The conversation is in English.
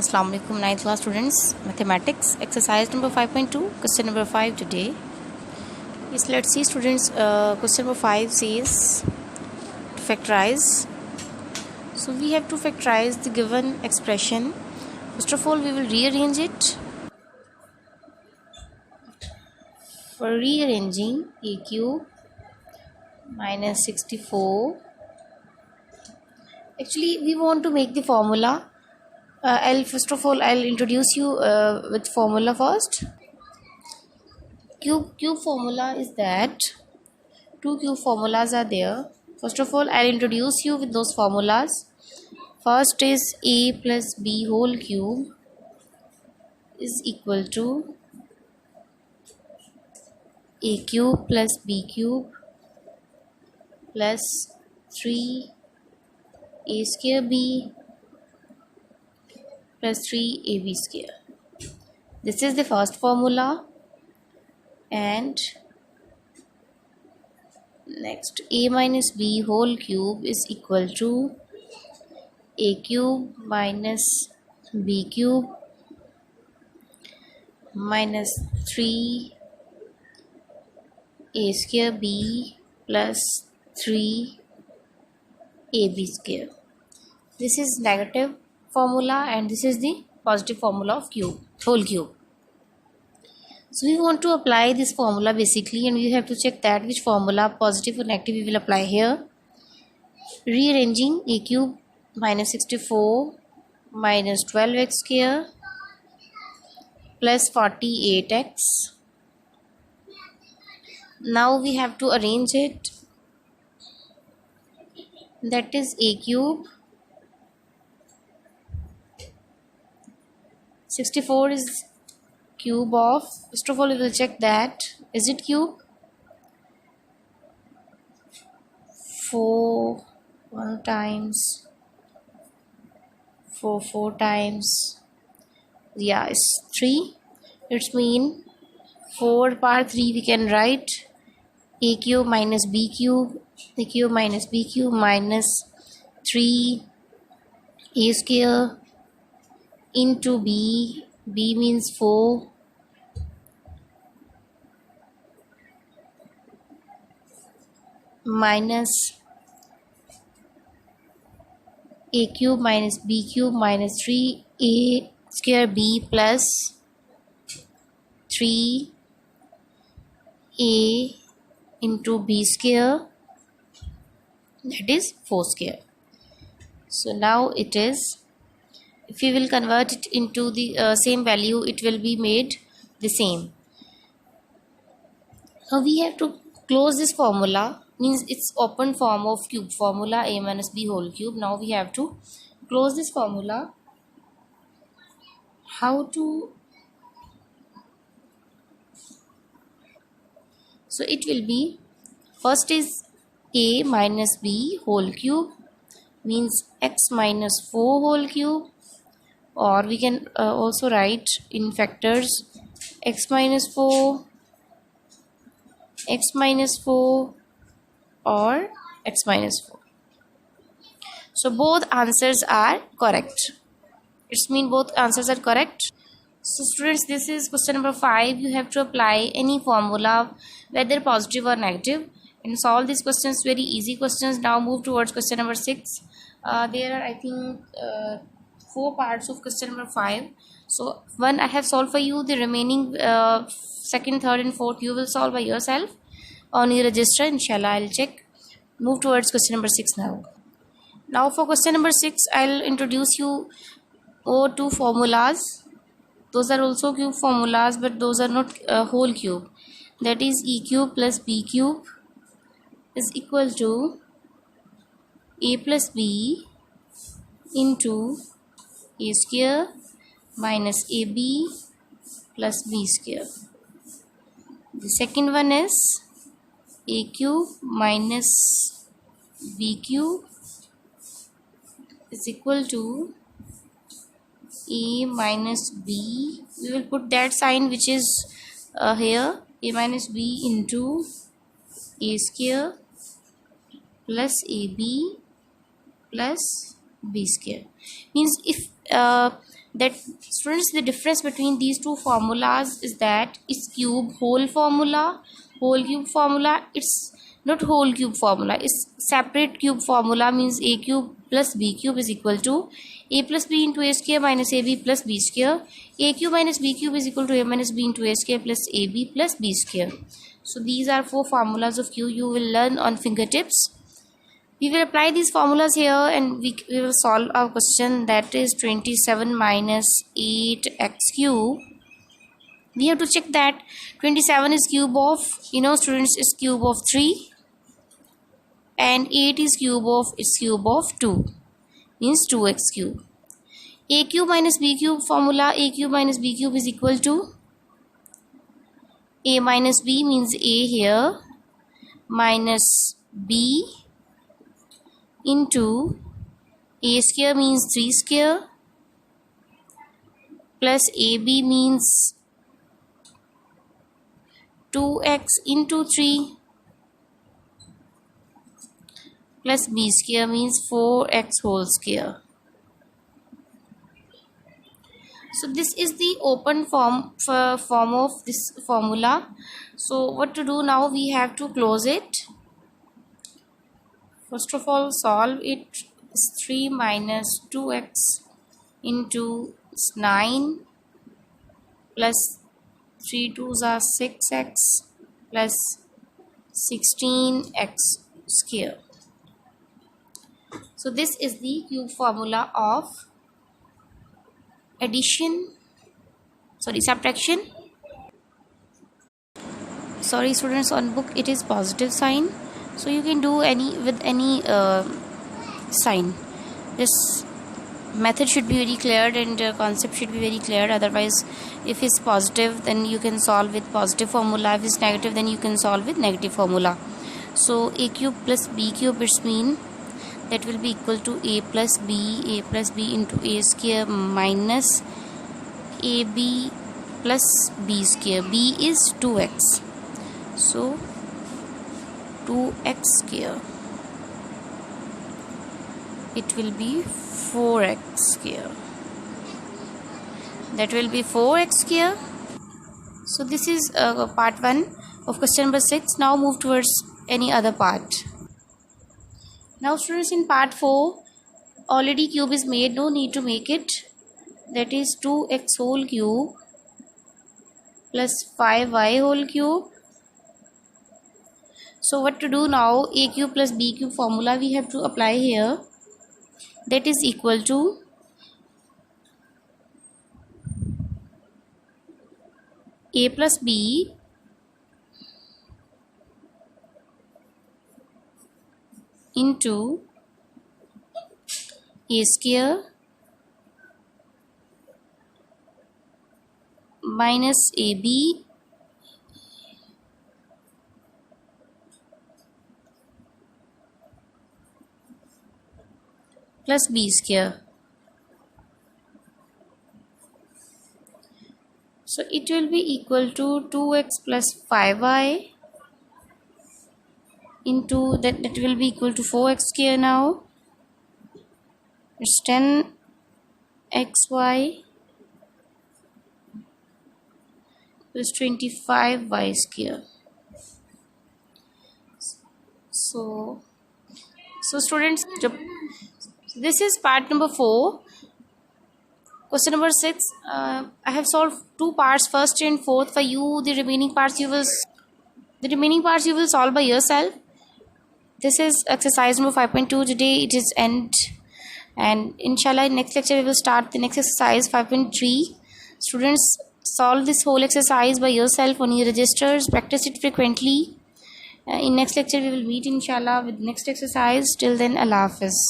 Assalamu alaikum 9th class students. Mathematics exercise number 5.2 question number 5 today. Yes, let's see students. Question number 5 says to factorize. So we have to factorize the given expression. First of all, we will rearrange it. For rearranging, a cube minus 64. Actually, we want to make the formula. I'll introduce you with formula first. Cube formula is that two cube formulas are there. First of all, I'll introduce you with those formulas. First is a plus b whole cube is equal to a cube plus b cube plus 3a square b plus 3ab square. This is the first formula. And next, a minus b whole cube is equal to a cube minus b cube minus 3a square b plus 3ab square. This is negative formula and this is the positive formula of whole cube. So we want to apply this formula basically, and we have to check that which formula, positive or negative, we will apply here. Rearranging a cube minus 64 minus 12x square plus 48x. Now we have to arrange it. That is a cube. 64 is cube of, first of all we will check that, is it cube? 4 1 times 4 times, yeah, it's 3. It's mean 4 power 3 we can write a cube minus b cube, a cube minus b cube minus 3 a square into b means 4 minus a cube minus b cube minus 3a square b plus 3a into b square, that is 4 square. So now it is, if we will convert it into the same value, it will be made the same. Now we have to close this formula, means it's open form of cube formula, a minus b whole cube. Now we have to close this formula. How to? So it will be, first is a minus b whole cube, means x minus 4 whole cube, or we can also write in factors x minus 4, x minus 4 or x minus 4. So both answers are correct. It's mean both answers are correct. So students, this is question number 5. You have to apply any formula, whether positive or negative, and solve these questions, very easy questions. Now move towards question number 6. There are, I think, 4 parts of question number 5. So one I have solved for you, the remaining second, third and fourth you will solve by yourself on your register. Inshallah, I'll check. Move towards question number 6 now. Now for question number 6, I'll introduce you two formulas. Those are also cube formulas, but those are not whole cube. That is e cube plus b cube is equal to a plus b into a square minus ab plus b square. The second one is a cube minus b cube is equal to a minus b. We will put that sign which is here, a minus b into a square plus ab plus b square. Means if that students, the difference between these two formulas is that it's cube whole formula, whole cube formula. It's not whole cube formula, it's separate cube formula, means a cube plus b cube is equal to a plus b into a square minus ab plus b square. A cube minus b cube is equal to a minus b into a square plus ab plus b square. So these are 4 formulas of Q you will learn on fingertips. We will apply these formulas here and we will solve our question, that is 27 minus 8x cube. We have to check that 27 is cube of, students, is cube of 3 and 8 is cube of 2, means 2x cube. A cube minus b cube formula, a cube minus b cube is equal to a minus b, means a here, minus b into a square, means 3 square, plus ab means 2x into 3, plus b square means 4x whole square. So this is the open form of this formula. So what to do now? We have to close it. First of all, solve it. It's 3 minus 2x into 9 plus 3 2s are 6x plus 16x square. So this is the cube formula of subtraction. Sorry students, on book it is positive sign, so you can do with any sign. This method should be very clear and concept should be very clear. Otherwise, if it's positive, then you can solve with positive formula. If it's negative, then you can solve with negative formula. So a cube plus b cube, it's mean that will be equal to a plus b into a square minus ab plus b square. B is 2x, so 2x square, it will be 4x square, that will be 4x square. So this is part 1 of question number 6. Now move towards any other part. Now students, in part 4 already cube is made, no need to make it. That is 2x whole cube plus 5y whole cube. So what to do now? A cube plus b cube formula we have to apply here. That is equal to a plus b into a square minus ab plus b square. So it will be equal to 2x plus 5y into that will be equal to 4x square. Now it's 10xy plus 25y square. So students, this is part number 4. Question number 6. I have solved 2 parts, first and fourth. For you, the remaining parts you will solve by yourself. This is exercise number 5.2. Today it is end, and inshallah in next lecture we will start the next exercise 5.3. Students, solve this whole exercise by yourself on your registers. Practice it frequently. In next lecture we will meet inshallah with next exercise. Till then, Allah Hafiz.